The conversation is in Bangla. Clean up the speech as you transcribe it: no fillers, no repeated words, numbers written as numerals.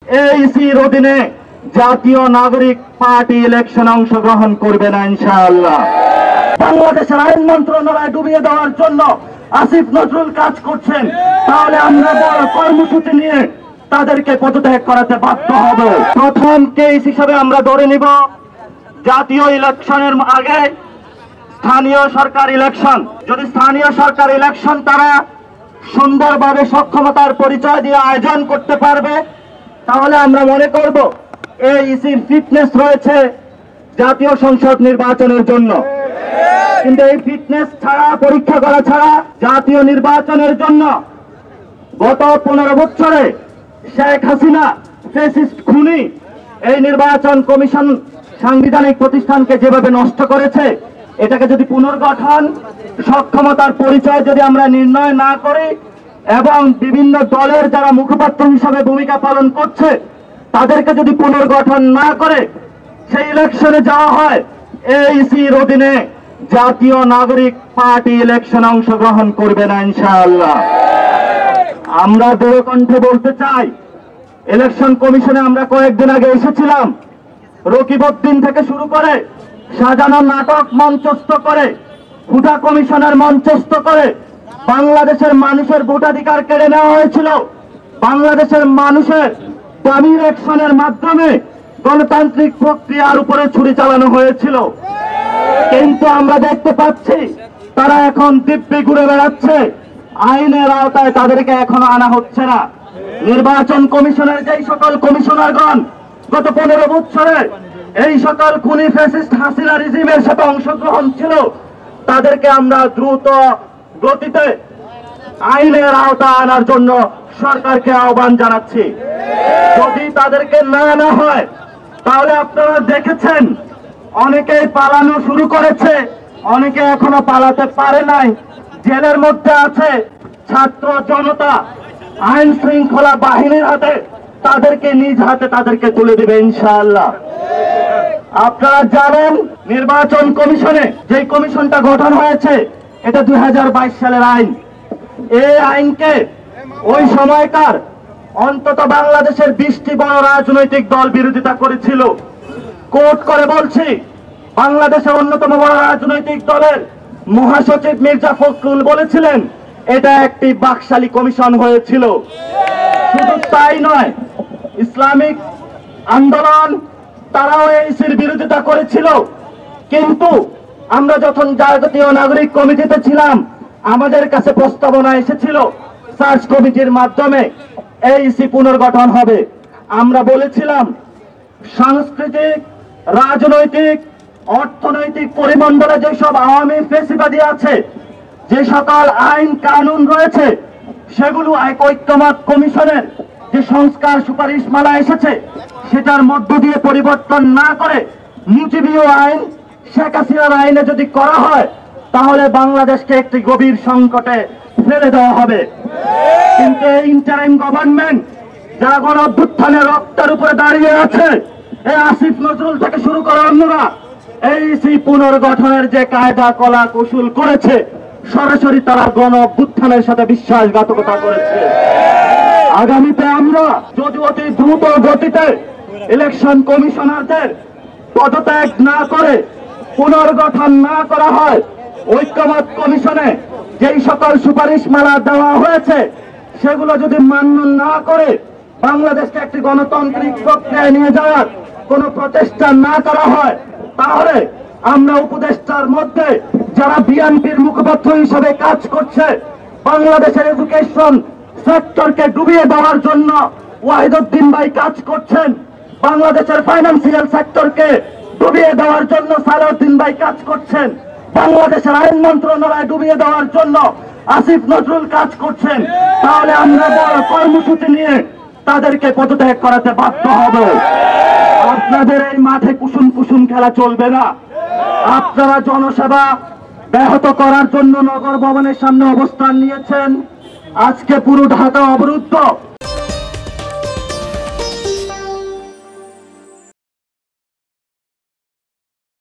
এইসির অধীনে জাতীয় নাগরিক পার্টি ইলেকশনে অংশগ্রহণ করবে না ইনশাআল্লাহ। বাংলাদেশের আইন মন্ত্রণালয় ডুবিয়ে দেওয়ার জন্য আসিফ নজরুল কাজ করছেন, তাহলে আমরা বড় কর্মসূচি নিয়ে তাদেরকে পদত্যাগ করাতে বাধ্য হব। প্রথম কেস হিসাবে আমরা ধরে নিব জাতীয় ইলেকশনের আগে স্থানীয় সরকার ইলেকশন। যদি স্থানীয় সরকার ইলেকশন তারা সুন্দরভাবে সক্ষমতার পরিচয় দিয়ে আয়োজন করতে পারবে, তাহলে আমরা মনে করব এই ইসির ফিটনেস রয়েছে জাতীয় সংসদ নির্বাচনের জন্য। কিন্তু এই ফিটনেস ছাড়া, পরীক্ষা করা ছাড়া জাতীয় নির্বাচনের জন্য গত 15 বছরে শেখ হাসিনা ফ্যাসিস্ট খুনি এই নির্বাচন কমিশন সাংবিধানিক প্রতিষ্ঠানকে যেভাবে নষ্ট করেছে, এটাকে যদি পুনর্গঠন সক্ষমতার পরিচয় যদি আমরা নির্ণয় না করি এবং বিভিন্ন দলের যারা মুখপাত্র হিসাবে ভূমিকা পালন করছে তাদেরকে যদি পুনর্গঠন না করে সেই ইলেকশনে যাওয়া হয়, এইসির অধীনে জাতীয় নাগরিক পার্টি ইলেকশনে অংশগ্রহণ করবে না ইনশাআল্লাহ। আমরা দৃঢ়কণ্ঠে বলতে চাই, ইলেকশন কমিশনে আমরা কয়েকদিন আগে এসেছিলাম, রকিবউদ্দিন থেকে শুরু করে সাজানো নাটক মঞ্চস্থ করে, হুডা কমিশনের মঞ্চস্থ করে বাংলাদেশের মানুষের ভোটাধিকার কেড়ে নেওয়া হয়েছিল। বাংলাদেশের মানুষের দামি ইলেকশনের মাধ্যমে গণতান্ত্রিক প্রক্রিয়ার উপরে ছুরি চালানো হয়েছিল। কিন্তু আমরা দেখতে পাচ্ছি তারা এখন দিব্যি ঘুরে বেড়াচ্ছে, আইনের আওতায় তাদেরকে এখনো আনা হচ্ছে না। নির্বাচন কমিশনের যেই সকল কমিশনারগণ গত 15 বছরে এই সকল খুনি ফ্যাসিস্ট হাসিনা রিজিমের সাথে অংশগ্রহণ ছিল, তাদেরকে আমরা দ্রুত গতিতে আইনের আওতা আনার জন্য সরকারকে আহ্বান জানাচ্ছি। যদি তাদেরকে না আনা হয় তাহলে আপনারা দেখেছেন অনেকেই পালানো শুরু করেছে, অনেকে এখনো পালাতে পারে নাই, জেলের মধ্যে আছে। ছাত্র জনতা আইন শৃঙ্খলা বাহিনীর হাতে তাদেরকে নিজ হাতে তাদেরকে তুলে দেবে ইনশাআল্লাহ। আপনারা জানেন নির্বাচন কমিশনে যে কমিশনটা গঠন হয়েছে এটা 2022 সালের আইন। এই আইনকে ওই সময়কার অন্তত বাংলাদেশের 20টি বড় রাজনৈতিক দল বিরোধিতা করেছিল। কোর্ট করে বলছি, বাংলাদেশের অন্যতম বড় রাজনৈতিক দলের মহাসচিব মির্জা ফখরুল বলেছিলেন এটা একটি বাকশালী কমিশন হয়েছিল। শুধু তাই নয়, ইসলামিক আন্দোলন তারাও এইসির বিরোধিতা করেছিল। কিন্তু আমরা যখন জাতীয় নাগরিক কমিটিতে ছিলাম, আমাদের কাছে প্রস্তাবনা এসেছিল সার্চ কমিটির মাধ্যমে এইসি পুনর্গঠন হবে। আমরা বলেছিলাম সাংস্কৃতিক, রাজনৈতিক, অর্থনৈতিক পরিমণ্ডলে যেসব আওয়ামী ফ্যাসিবাদী আছে, যে সকল আইন কানুন রয়েছে, সেগুলো ঐক্যমত কমিশনের যে সংস্কার সুপারিশ মালা এসেছে সেটার মধ্য দিয়ে পরিবর্তন না করে মুজিবীয় আইন, শেখ হাসিনার আইনে যদি করা হয় তাহলে বাংলাদেশকে একটি গভীর সংকটে ফেলে দেওয়া হবে। কিন্তু এই ইন্টারিম গভর্নমেন্ট যারা গণ অভ্যুত্থানের রক্তের উপরে দাঁড়িয়ে আছে, এই আসিফ নজরুল থেকে শুরু করে অন্যরা এইসি পুনর্গঠনের যে কায়দা কলা কৌশল করেছে, সরাসরি তারা গণ অভ্যুত্থানের সাথে বিশ্বাসঘাতকতা করেছে। আগামীতে আমরা যদি অতি দ্রুত গতিতে ইলেকশন কমিশনারদের পদত্যাগ না করে পুনর্গঠন না করা হয়, ঐক্যমত কমিশনে যেই সকল সুপারিশ মালা দেওয়া হয়েছে সেগুলো যদি মান্য না করে বাংলাদেশকে একটি গণতান্ত্রিক প্রক্রিয়ায় নিয়ে যাওয়ার কোন প্রচেষ্টা না করা হয়, তাহলে আমরা উপদেষ্টার মধ্যে যারা বিএনপির মুখপাত্র হিসেবে কাজ করছে, বাংলাদেশের এডুকেশন সেক্টরকে ডুবিয়ে দেওয়ার জন্য ওয়াহিদুদ্দিন ভাই কাজ করছেন, বাংলাদেশের ফাইন্যান্সিয়াল সেক্টরকে ডুবিয়ে দেওয়ার জন্য সালাউদ্দিন ভাই কাজ করছেন, বাংলাদেশের আইন মন্ত্রণালয় ডুবিয়ে দেওয়ার জন্য আসিফ নজরুল কাজ করছেন, তাহলে আমরা বড় কর্মসূচি নিয়ে তাদেরকে পদত্যাগ করাতে বাধ্য হব। আপনাদের এই মাঠে কুসুম কুসুম খেলা চলবে না। আপনারা জনসেবা ব্যাহত করার জন্য নগর ভবনের সামনে অবস্থান নিয়েছেন। আজকে পুরো ঢাকা অবরুদ্ধ।